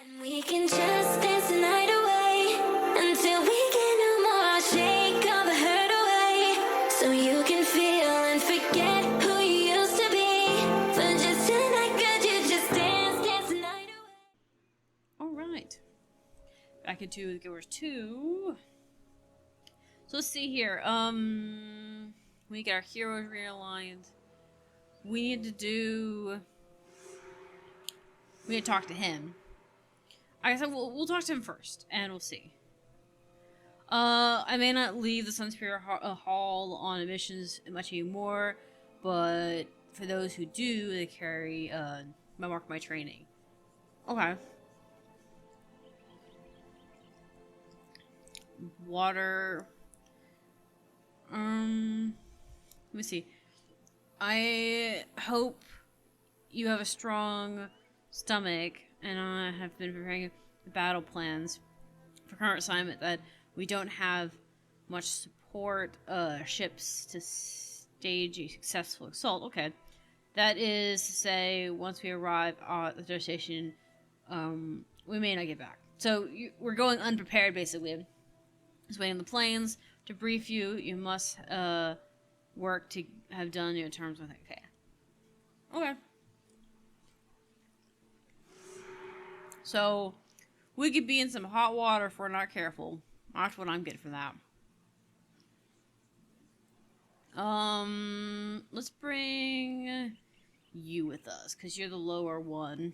And we can just dance the night away until we get no more. I'll shake all the hurt away so you can feel and forget who you used to be. For just tonight, could you just dance the night away? Alright. Back into the Givers 2. So let's see here. We get our heroes realigned. We need to talk to him. I guess we'll talk to him first, and we'll see. I may not leave the Sunspirit Hall on missions much anymore, but for those who do, they carry my mark of my training. Okay. Water. Let me see. I hope you have a strong stomach, and I have been preparing battle plans for current assignment that we don't have much support ships to stage a successful assault. Okay. That is to say, once we arrive at the destination, we may not get back. So we're going unprepared, basically. Just waiting on the planes to brief you. You must work to have done your terms with it. Okay. Okay. So, we could be in some hot water if we're not careful. That's what I'm getting from that. Let's bring you with us, because you're the lower one.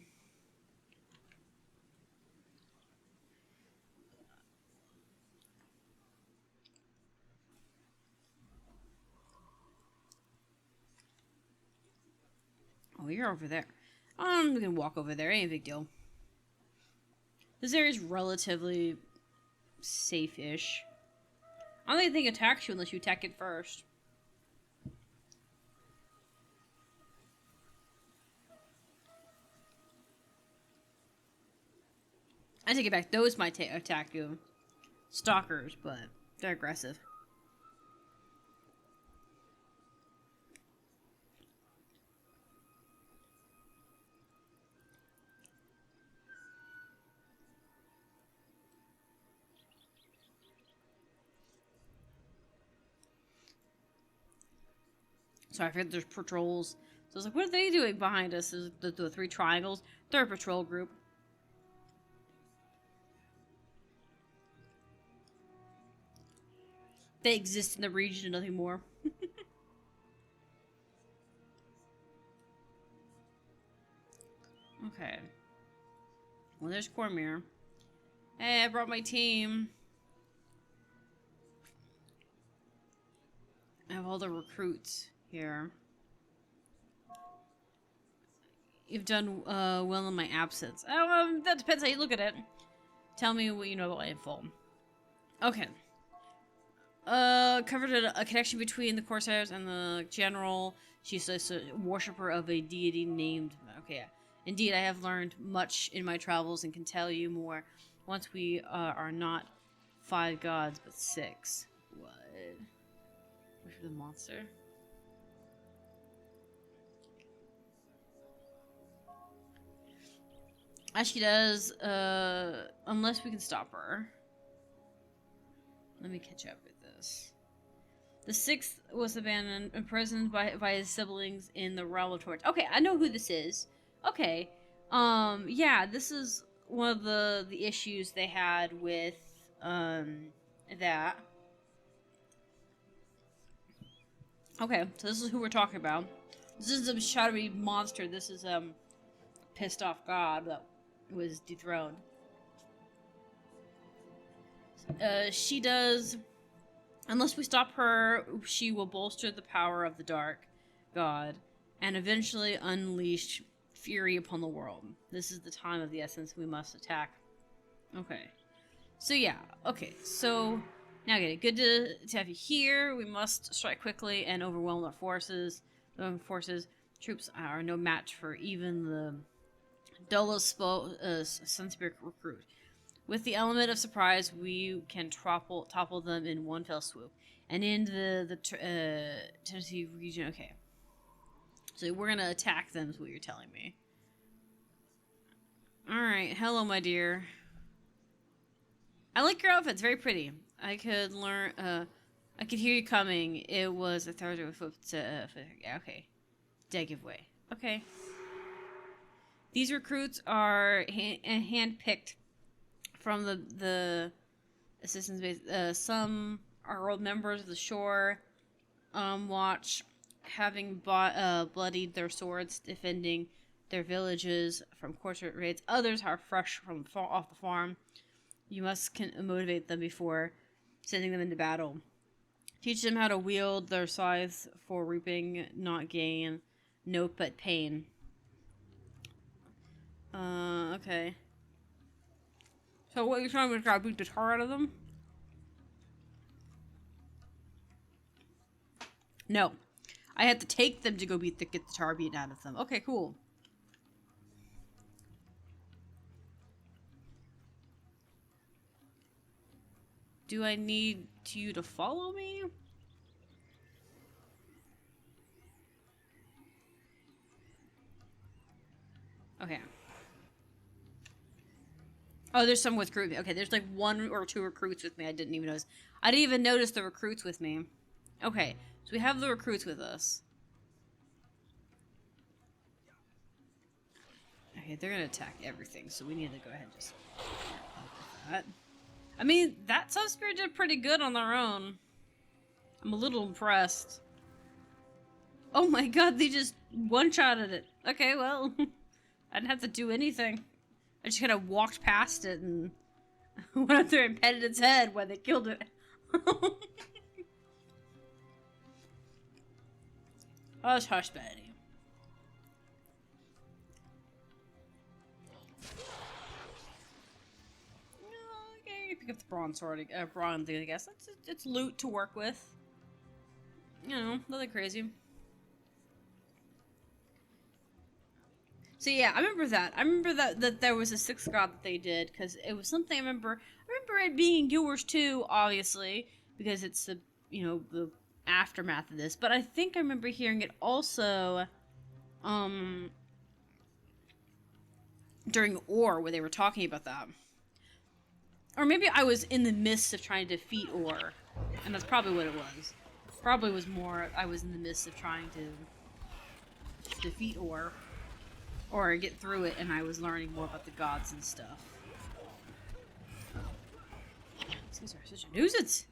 Oh, you're over there. I'm gonna walk over there. Ain't a big deal. This area is relatively safe-ish. I don't think it attacks you unless you attack it first. I take it back. Those might attack you. Stalkers, but they're aggressive. So I figured there's patrols. So I was like, what are they doing behind us? Is the three triangles? They're a patrol group. They exist in the region and nothing more. Okay. Well, there's Cormier. Hey, I brought my team. I have all the recruits here. You've done well in my absence. Oh, that depends how you look at it. Tell me what you know about info. Okay. Covered a connection between the Corsairs and the General. She's a worshipper of a deity named... Okay, yeah. Indeed, I have learned much in my travels and can tell you more once we are not 5 gods, but 6. What? Wait for the monster? As she does, unless we can stop her. Let me catch up with this. The 6th was abandoned, imprisoned by his siblings in the realm of torch. Okay, I know who this is. Okay. Yeah, this is one of the issues they had with, that. Okay, so this is who we're talking about. This is a shadowy monster. This is, pissed off god that was dethroned. She does... Unless we stop her, she will bolster the power of the dark god and eventually unleash fury upon the world. This is the time of the essence we must attack. Okay. So yeah, okay, so now get it. Good to have you here. We must strike quickly and overwhelm our forces. Troops are no match for even the dullest Sunspirit recruit. With the element of surprise, we can topple them in one fell swoop. And in the Tennessee region, okay. So we're gonna attack them is what you're telling me. Alright, hello, my dear. I like your outfit, it's very pretty. I could learn, I could hear you coming. It was a Thursday with yeah, okay. Dead giveaway. Okay. These recruits are hand-picked from the assistance base. Some are old members of the Shore Watch, having bloodied their swords defending their villages from corporate raids. Others are fresh from off the farm. You must motivate them before sending them into battle. Teach them how to wield their scythes for reaping, not gain, note but pain. Okay. So what you're trying to do is gotta beat the tar out of them? No. I had to take them to go get the tar beaten out of them. Okay, cool. Do I need you to follow me? Okay. Oh, there's some with recruit. Okay, there's like 1 or 2 recruits with me. I didn't even notice. I didn't even notice the recruits with me. Okay, so we have the recruits with us. Okay, they're gonna attack everything, so we need to go ahead and just that. I mean, that sub-spirit did pretty good on their own. I'm a little impressed. Oh my god, they just one-shotted it. Okay, well, I didn't have to do anything. I just kind of walked past it and went up there and petted its head when they killed it. Oh, hush, Betty. Okay, pick up the bronze sword, bronze thing, I guess. It's loot to work with. You know, nothing crazy. So yeah, I remember that. I remember that there was a 6th god that they did, because it was something I remember it being in Guild Wars 2, obviously, because it's the, you know, the aftermath of this. But I think I remember hearing it also, during Ore, where they were talking about that. Or maybe I was in the midst of trying to defeat Ore, and that's probably what it was. Probably was more I was in the midst of trying to defeat Ore. Or get through it, and I was learning more about the gods and stuff. These guys are such a nuisance!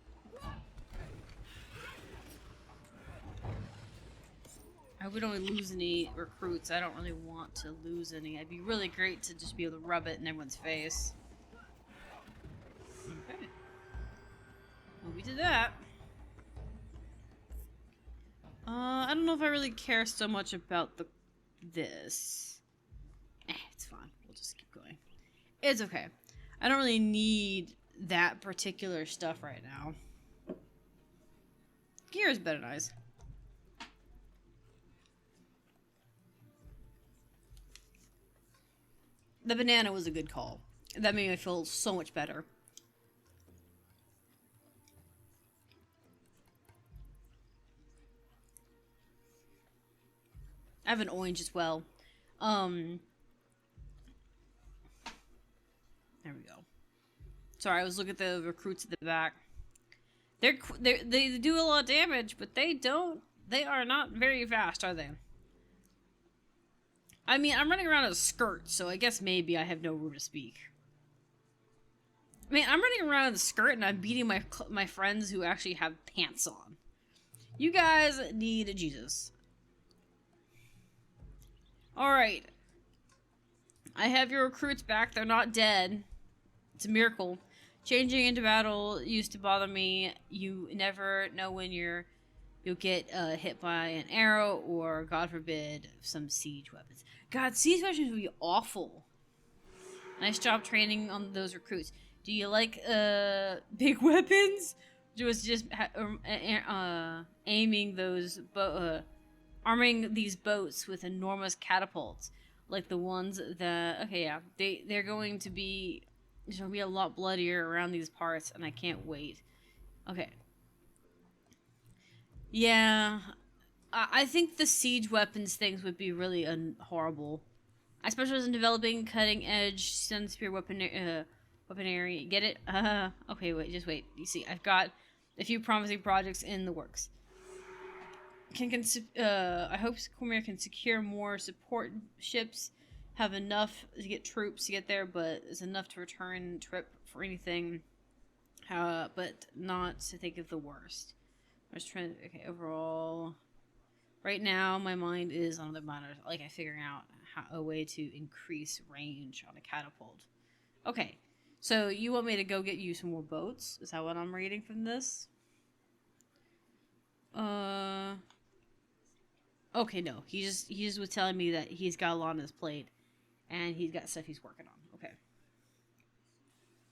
I would only lose any recruits. I don't really want to lose any. It'd be really great to just be able to rub it in everyone's face. Okay. Well, we did that. I don't know if I really care so much about this. It's fine. We'll just keep going. It's okay. I don't really need that particular stuff right now. Gear is better than ice. The banana was a good call. That made me feel so much better. I have an orange as well. There we go. Sorry, I was looking at the recruits at the back. They do a lot of damage, but they are not very fast, are they? I mean, I'm running around in a skirt, so I guess maybe I have no room to speak. I mean, I'm running around in a skirt and I'm beating my friends who actually have pants on. You guys need Jesus. Alright. I have your recruits back. They're not dead. It's a miracle. Changing into battle used to bother me. You never know when you'll get hit by an arrow or, God forbid, some siege weapons. God, siege weapons would be awful. Nice job training on those recruits. Do you like big weapons? It was just aiming those arming these boats with enormous catapults, like the ones that. Okay, yeah, they're going to be. There's gonna be a lot bloodier around these parts, and I can't wait. Okay. Yeah, I think the siege weapons things would be really horrible. I specialize in developing cutting-edge stun spear weaponry. Get it? Okay, wait, just wait. You see, I've got a few promising projects in the works. I hope Cormier can secure more support ships, have enough to get troops to get there, but it's enough to return trip for anything, but not to think of the worst. I was trying to, okay, overall, right now my mind is on the matter, like I'm figuring out a way to increase range on a catapult. Okay, so you want me to go get you some more boats? Is that what I'm reading from this? Okay, no. He just was telling me that he's got a lot on his plate, and he's got stuff he's working on. Okay.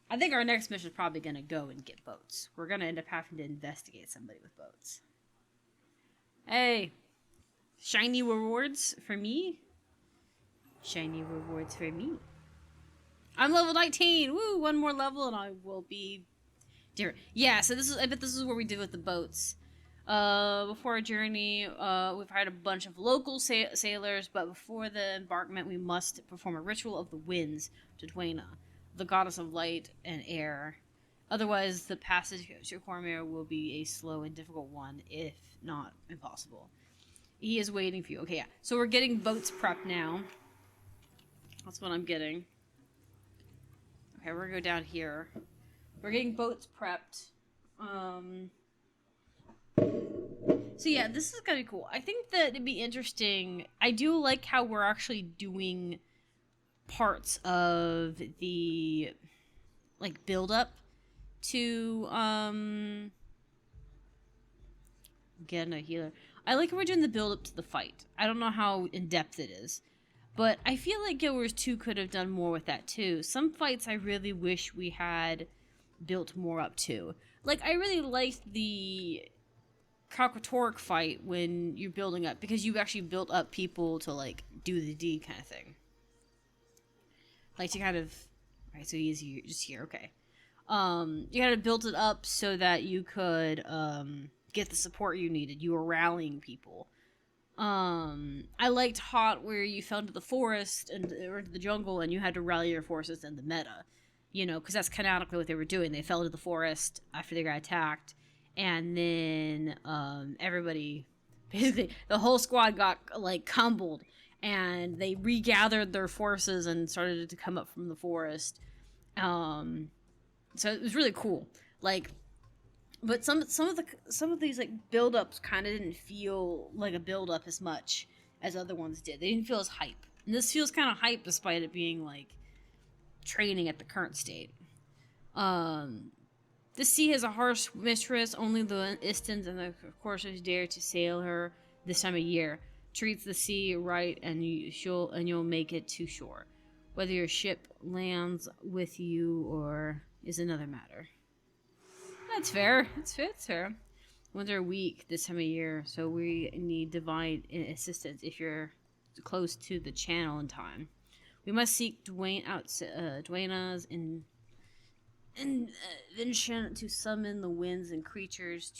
I think our next mission is probably gonna go and get boats. We're gonna end up having to investigate somebody with boats. Hey, shiny rewards for me. Shiny rewards for me. I'm level 19. Woo! One more level, and I will be. Dear. Yeah. So this is. I bet this is what we did with the boats. Before our journey, we've hired a bunch of local sailors, but before the embarkment, we must perform a ritual of the winds to Dwayna, the goddess of light and air. Otherwise, the passage to Cormier will be a slow and difficult one, if not impossible. He is waiting for you. Okay, yeah. So we're getting boats prepped now. That's what I'm getting. Okay, we're gonna go down here. We're getting boats prepped. So yeah, this is gonna be cool. I think that it'd be interesting. I do like how we're actually doing parts of the like build up to get a healer. I like how we're doing the build up to the fight. I don't know how in depth it is, but I feel like Guild Wars 2 could have done more with that too. Some fights I really wish we had built more up to. Like I really liked the Cockatoric fight when you're building up, because you actually built up people to like do the deed kind of thing, like to kind of right. So he's just here. Okay, you kind of built it up so that you could get the support you needed. You were rallying people. I liked Hot where you fell into the forest or into the jungle and you had to rally your forces in the meta, you know, because that's canonically what they were doing. They fell into the forest after they got attacked. And then everybody, basically, the whole squad got, like, cumbled. And they regathered their forces and started to come up from the forest. So it was really cool. Like, but some of these, like, build-ups kind of didn't feel like a build-up as much as other ones did. They didn't feel as hype. And this feels kind of hype despite it being, like, training at the current state. The sea has a harsh mistress. Only the Istons and the coursers dare to sail her this time of year. Treats the sea right, and you'll make it to shore. Whether your ship lands with you or is another matter. That's fair. That's fair. Winds are weak this time of year, so we need divine assistance if you're close to the channel in time. We must seek Dwayna's invention to summon the winds and creatures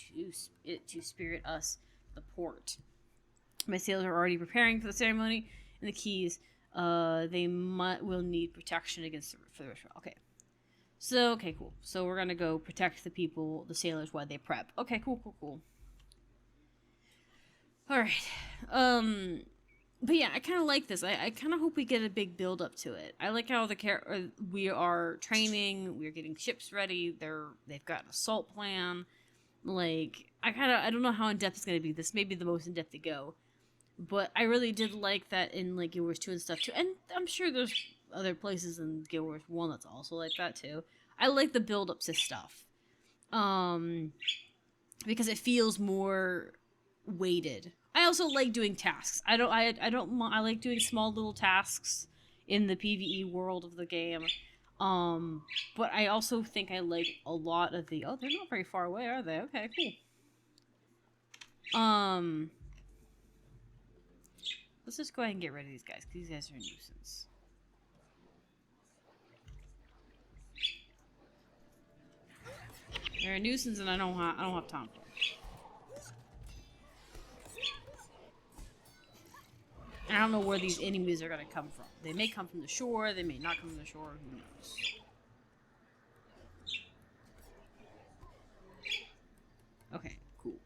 to spirit us the port. My sailors are already preparing for the ceremony, and the keys they will need protection against the ritual. Okay. So, okay, cool. So we're gonna go protect the people, the sailors, while they prep. Okay, cool. Alright. But yeah, I kind of like this. I kind of hope we get a big build up to it. I like how we are training, we're getting ships ready. They've got an assault plan. Like I don't know how in depth it's gonna be. This may be the most in depth to go, but I really did like that in like Guild Wars 2 and stuff too. And I'm sure there's other places in Guild Wars 1 that's also like that too. I like the build up to stuff, because it feels more weighted. I also like doing tasks. I like doing small little tasks in the PvE world of the game. But I also think I like a lot of the... Oh, they're not very far away, are they? Okay, cool. Let's just go ahead and get rid of these guys, because these guys are a nuisance. They're a nuisance, and I don't have time for them. And I don't know where these enemies are gonna come from. They may come from the shore, they may not come from the shore, who knows. Okay, cool.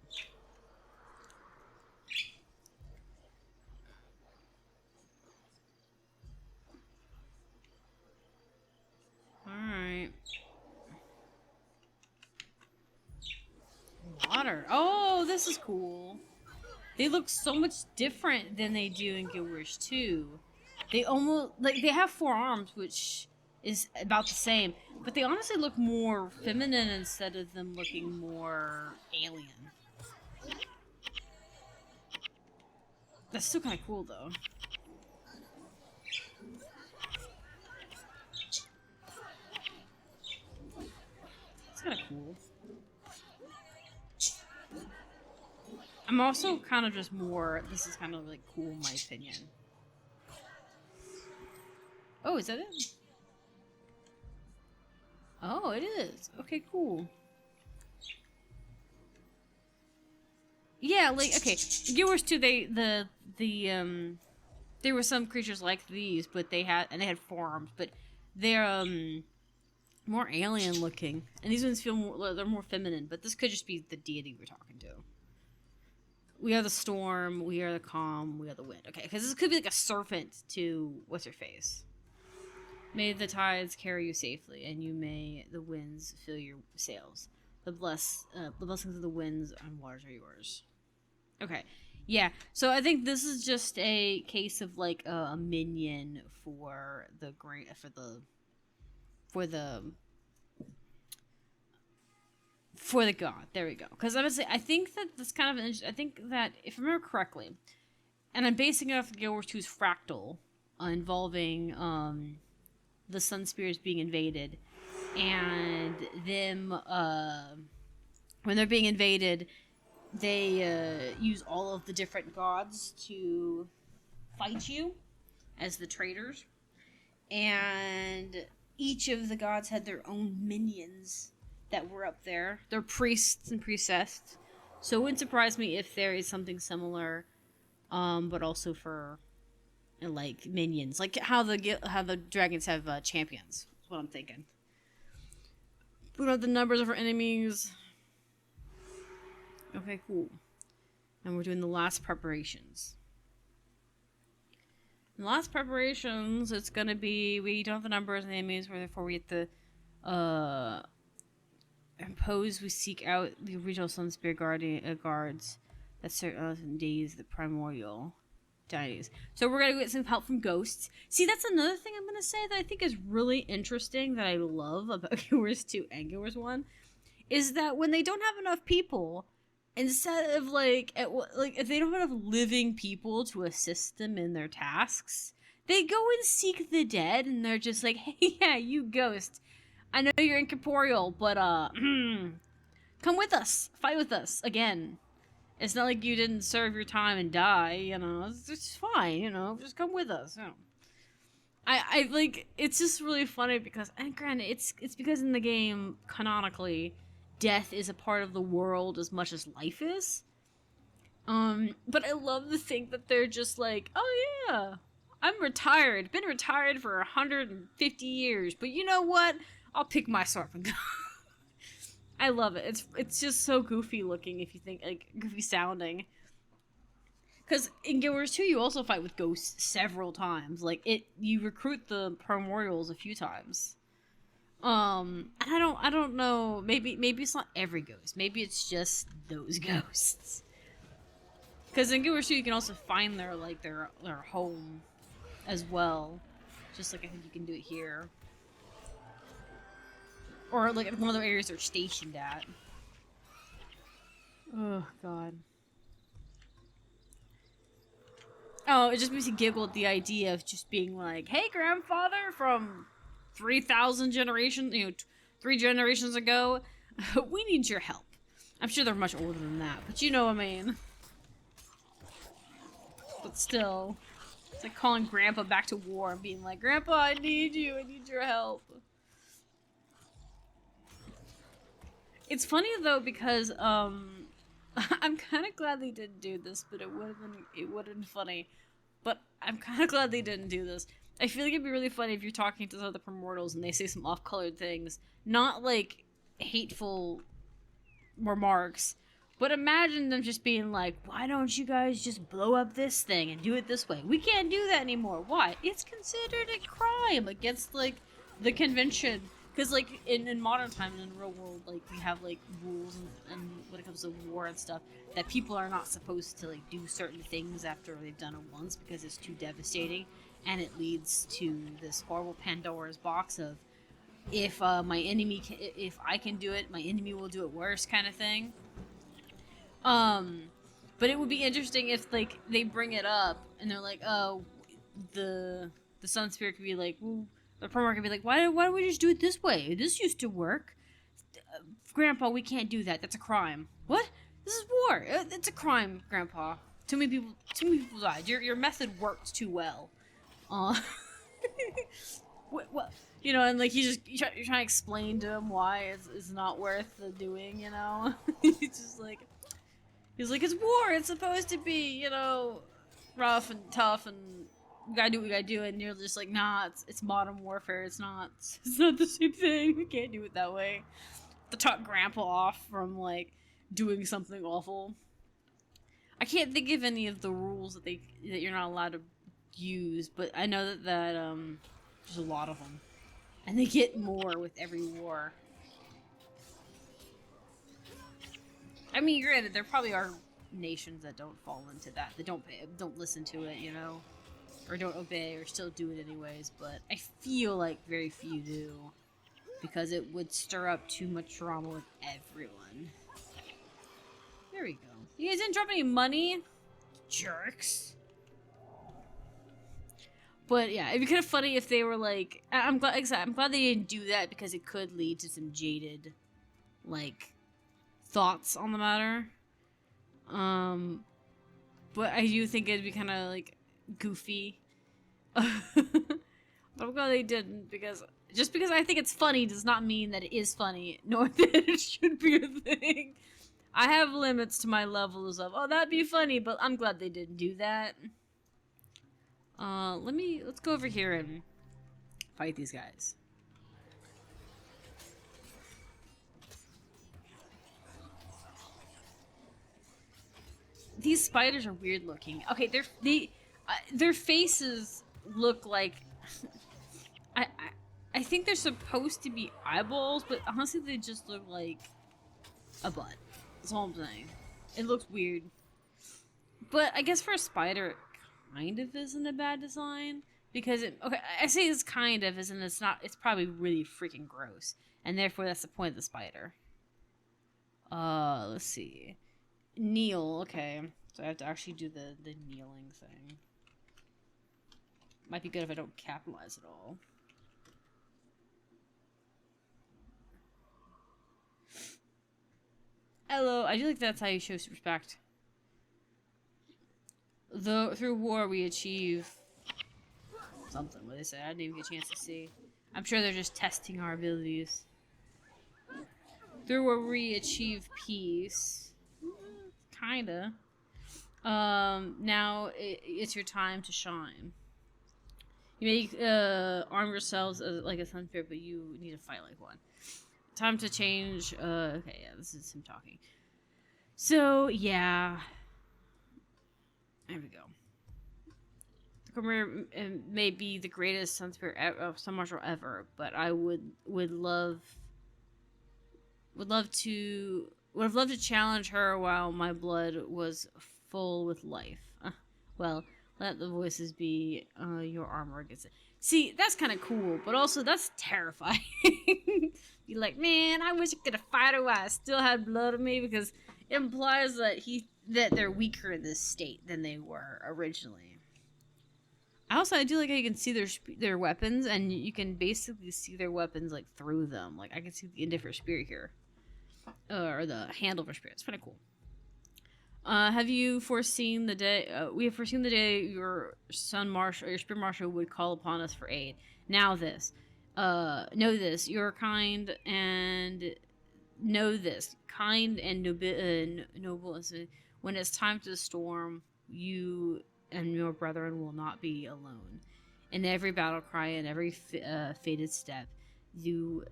Alright. Water. Oh, this is cool. They look so much different than they do in Guild Wars 2. They almost, like, they have 4 arms, which is about the same, but they honestly look more feminine instead of them looking more alien. That's still kind of cool, though. It's kind of cool. I'm also kind of just more, this is kind of like cool in my opinion. Oh, is that it? Oh, it is. Okay, cool. Yeah, like, okay, in Guild Wars 2, there were some creatures like these, but they had 4 arms, but they're, more alien looking. And these ones feel more, they're more feminine, but this could just be the deity we're talking to. We are the storm, we are the calm, we are the wind. Okay, because this could be like a serpent to what's her face. May the tides carry you safely, and you may the winds fill your sails. The blessings of the winds and waters are yours. Okay, yeah. So I think this is just a case of like a minion for the for the god. There we go. Because I think that this kind of I think that if I remember correctly, and I'm basing it off of Guild Wars 2's fractal, involving the Sun Spirits being invaded, and them when they're being invaded, they use all of the different gods to fight you as the traitors, and each of the gods had their own minions that were up there. They're priests and priestesses, so it wouldn't surprise me if there is something similar, but also for like minions, like how the dragons have champions. That's what I'm thinking. We don't have the numbers of our enemies. Okay, cool. And we're doing the last preparations. In the last preparations, it's gonna be we don't have the numbers of the enemies, therefore we get the impose. We seek out the original Sun Spirit guards that serve us in days the primordial deities. So we're gonna get some help from ghosts. See, that's another thing I'm gonna say that I think is really interesting that I love about Guild Wars 2 and Guild Wars 1 is that when they don't have enough people, instead of like if they don't have enough living people to assist them in their tasks, they go and seek the dead, and they're just like, hey, yeah, you ghost, I know you're incorporeal, but come with us, fight with us again. It's not like you didn't serve your time and die, you know. It's fine, you know. Just come with us. You know. I like. It's just really funny because, and granted, it's because in the game canonically, death is a part of the world as much as life is. But I love to think that they're just like, oh yeah, I'm retired. Been retired for 150 years, but you know what? I'll pick my sword and go. I love it. It's just so goofy looking if you think, like, goofy sounding. Because in Guild Wars 2, you also fight with ghosts several times. Like, you recruit the primordials a few times. And I don't know. Maybe it's not every ghost. Maybe it's just those ghosts. Because in Guild Wars 2, you can also find their home as well. Just like I think you can do it here. Or, like, one of the areas they're stationed at. Oh, God. Oh, it just makes me giggle at the idea of just being like, hey, grandfather from 3,000 generations, 3 generations ago, we need your help. I'm sure they're much older than that, but you know what I mean. But still, it's like calling Grandpa back to war and being like, Grandpa, I need you, I need your help. It's funny though because I'm kind of glad they didn't do this, but it would have been funny. But I'm kind of glad they didn't do this. I feel like it'd be really funny if you're talking to other primordials and they say some off-colored things, not like hateful remarks, but imagine them just being like, "Why don't you guys just blow up this thing and do it this way? We can't do that anymore. Why? It's considered a crime against like the convention." Because like in modern times in the real world, like we have like rules and when it comes to war and stuff, that people are not supposed to like do certain things after they've done it once because it's too devastating, and it leads to this horrible Pandora's box of if if I can do it, my enemy will do it worse, kind of thing. But it would be interesting if like they bring it up and they're like, oh, the Sun Spirit could be like, well, the Primarch could be like, why don't we just do it this way? This used to work. Grandpa, we can't do that. That's a crime. What? This is war. It's a crime, Grandpa. Too many people died. Your method worked too well. What? You know, and like you're trying to explain to him why it's not worth the doing. You know, he's like it's war. It's supposed to be, you know, rough and tough, and we gotta do what we gotta do. And you're just like, nah, it's modern warfare. It's not the same thing. We can't do it that way. To talk Grandpa off from like doing something awful. I can't think of any of the rules that you're not allowed to use, but I know that there's a lot of them, and they get more with every war. I mean, granted, there probably are nations that don't fall into that. That don't listen to it, you know, or don't obey, or still do it anyways. But I feel like very few do, because it would stir up too much drama with everyone. There we go. You guys didn't drop any money, jerks. But yeah, it'd be kind of funny if they were like, I'm glad they didn't do that because it could lead to some jaded, like, thoughts on the matter. But I do think it'd be kind of like goofy. But I'm glad they didn't, because just because I think it's funny does not mean that it is funny, nor that it should be a thing. I have limits to my levels of, oh, that'd be funny, but I'm glad they didn't do that. Let's go over here and fight these guys. These spiders are weird looking. Okay, their faces look like I think they're supposed to be eyeballs, but honestly they just look like a butt. That's all I'm saying. It looks weird. But I guess for a spider it kind of isn't a bad design. Because I say it's kind of, as in it's not, it's probably really freaking gross. And therefore that's the point of the spider. Let's see. Kneel, okay. So I have to actually do the kneeling thing. Might be good if I don't capitalize it all. Hello, I do think that's how you show respect. Through war we achieve something. What they say? I didn't even get a chance to see. I'm sure they're just testing our abilities. Through war we achieve peace. Kinda. Now it's your time to shine. You may arm yourselves as like a sun spirit, but you need to fight like one. Time to change. Okay, yeah, this is him talking. So yeah, there we go. The Khmer may be the greatest sun spirit sun marshal ever, but I would have loved to challenge her while my blood was full with life. Well, let the voices be your armor against it. See, that's kind of cool, but also that's terrifying. You're like, man, I wish I could have fought her while I still had blood on me, because it implies that they're weaker in this state than they were originally. I do like how you can see their weapons, and you can basically see their weapons like through them. Like I can see the indifferent spirit here, or the handle for spirit. It's kind of cool. Have you foreseen the day? We have foreseen the day your sun marshal or your spirit marshal would call upon us for aid. Now know this. You're kind and know this. Kind and noble. When it's time to storm, you and your brethren will not be alone. In every battle cry and every fated step, we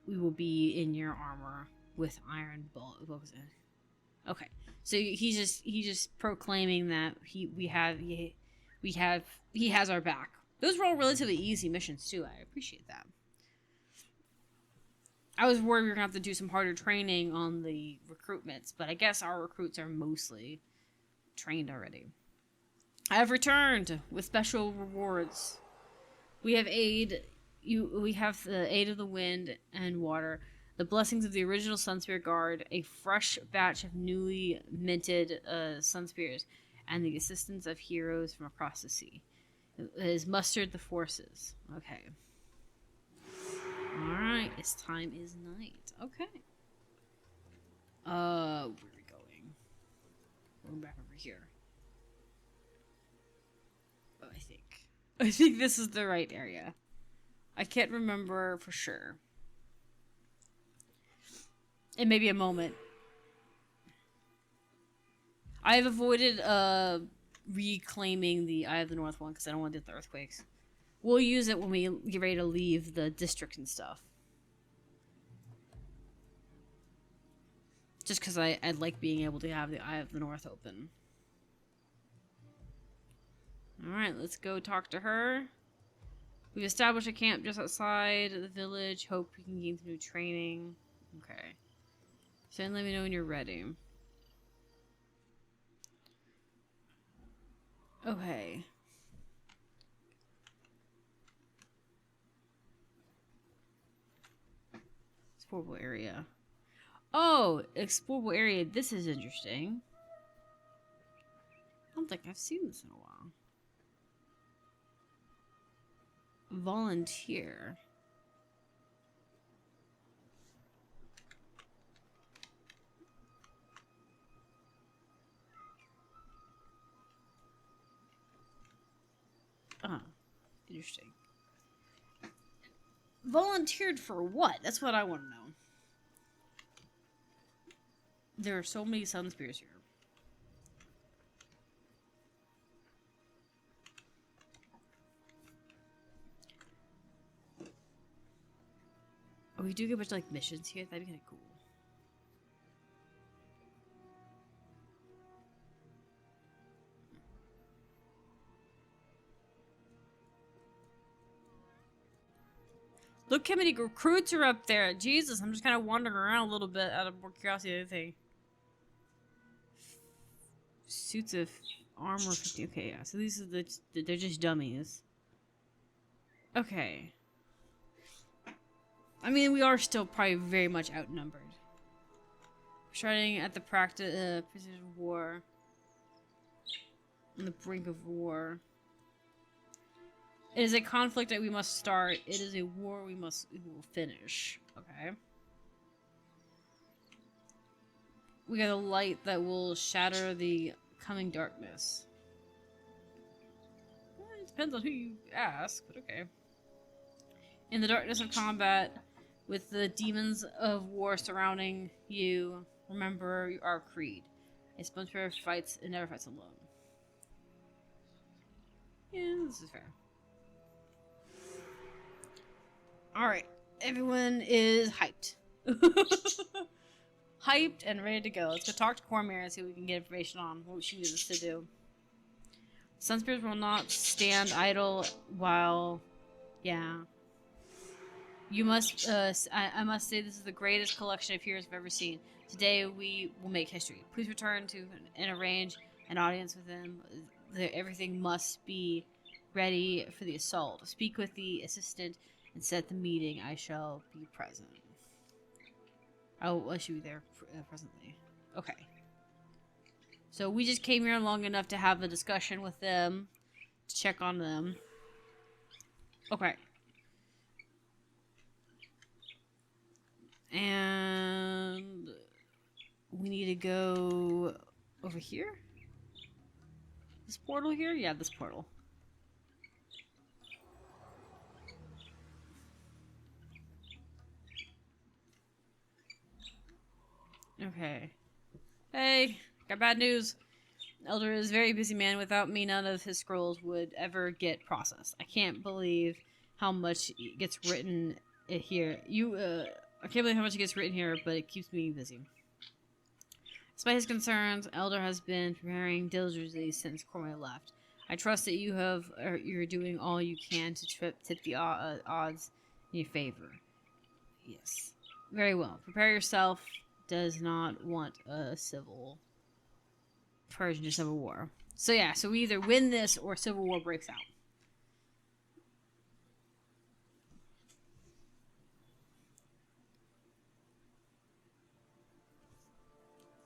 will be in your armor with iron bolts. Okay, so he's just proclaiming that he has our back. Those were all relatively easy missions too. I appreciate that. I was worried we were gonna have to do some harder training on the recruitments, but I guess our recruits are mostly trained already. I have returned with special rewards. We have we have the aid of the wind and water, the blessings of the original Sunspear Guard, a fresh batch of newly minted Sunspears, and the assistance of heroes from across the sea. It has mustered the forces. Okay. Alright, it's time is night. Okay. Where are we going? Going back over here. Oh, I think this is the right area. I can't remember for sure. It may be a moment. I have avoided reclaiming the Eye of the North one because I don't want to do the earthquakes. We'll use it when we get ready to leave the district and stuff. Just because I like being able to have the Eye of the North open. Alright, let's go talk to her. We've established a camp just outside the village. Hope we can gain some new training. Okay. So let me know when you're ready. Okay. Explorable area. Oh, explorable area. This is interesting. I don't think I've seen this in a while. Volunteer. Interesting. Volunteered for what? That's what I want to know. There are so many Sunspears here. Oh, we do get a bunch of like missions here. That'd be kind of cool. Look how many recruits are up there. Jesus, I'm just kind of wandering around a little bit out of more curiosity than anything. Suits of armor 50. Okay, yeah. So these are they're just dummies. Okay. I mean, we are still probably very much outnumbered. Starting at the precision of war. On the brink of war. It is a conflict that we must start. It is a war we will finish. Okay. We got a light that will shatter the coming darkness. Well, it depends on who you ask, but okay. In the darkness of combat, with the demons of war surrounding you, remember our creed. A Sunspear fights and never fights alone. Yeah, this is fair. Alright, everyone is hyped. Hyped and ready to go. Let's go talk to Cormier and see what we can get information on what she needs us to do. Sunspears will not stand idle while... Yeah. You must... I must say this is the greatest collection of heroes I've ever seen. Today we will make history. Please return to and arrange an audience with them. Everything must be ready for the assault. Speak with the assistant and set the meeting. I shall be present. I should be there presently. Okay. So we just came here long enough to have a discussion with them, to check on them. Okay. And we need to go over here? This portal here? Yeah, this portal. Okay. Hey, got bad news. Elder is a very busy man. Without me, none of his scrolls would ever get processed. I can't believe how much gets written here. I can't believe how much gets written here, but it keeps me busy. Despite his concerns, Elder has been preparing diligently since Cormier left. I trust that you're doing all you can to tip the odds in your favor. Yes. Very well. Prepare yourself. Does not want a Persian civil war. So yeah, so we either win this or civil war breaks out.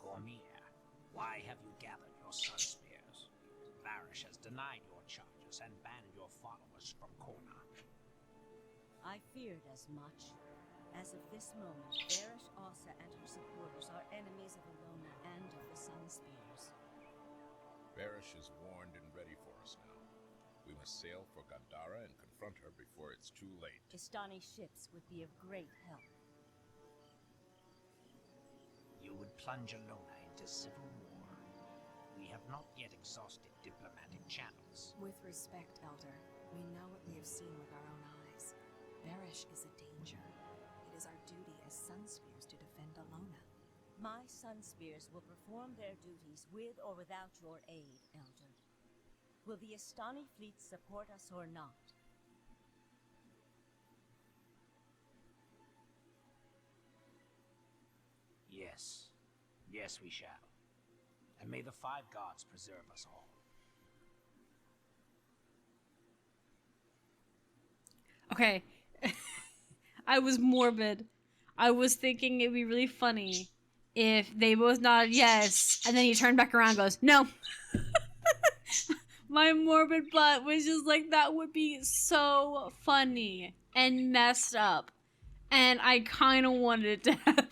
Cormier, why have you gathered your sun spears? Varish has denied your charges and banned your followers from Kona. I feared as much. As of this moment, Varish Asa and her supporters are enemies of Alona and of the Sun Spears. Varish is warned and ready for us now. We must sail for Gandhara and confront her before it's too late. Istani ships would be of great help. You would plunge Alona into civil war. We have not yet exhausted diplomatic channels. With respect, Elder, we know what we have seen with our own eyes. Varish is a danger. It is our duty as Sun Spears to defend Alona. My Sun Spears will perform their duties with or without your aid, Elder. Will the Istani fleet support us or not? Yes. Yes, we shall. And may the five gods preserve us all. Okay. I was morbid. I was thinking it'd be really funny if they both nodded yes, and then he turned back around and goes, no. My morbid butt was just like, that would be so funny and messed up. And I kind of wanted it to happen.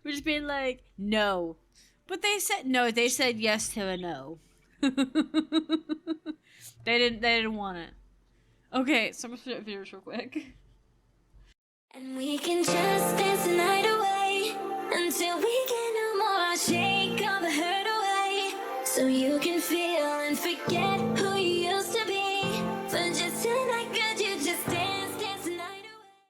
We're just being like, no. But they said no. They said yes to a no. They didn't want it. Okay, so I'm gonna put videos real quick. And we can just dance the night away until we get no more. I'll shake all the hurt away so you can feel and forget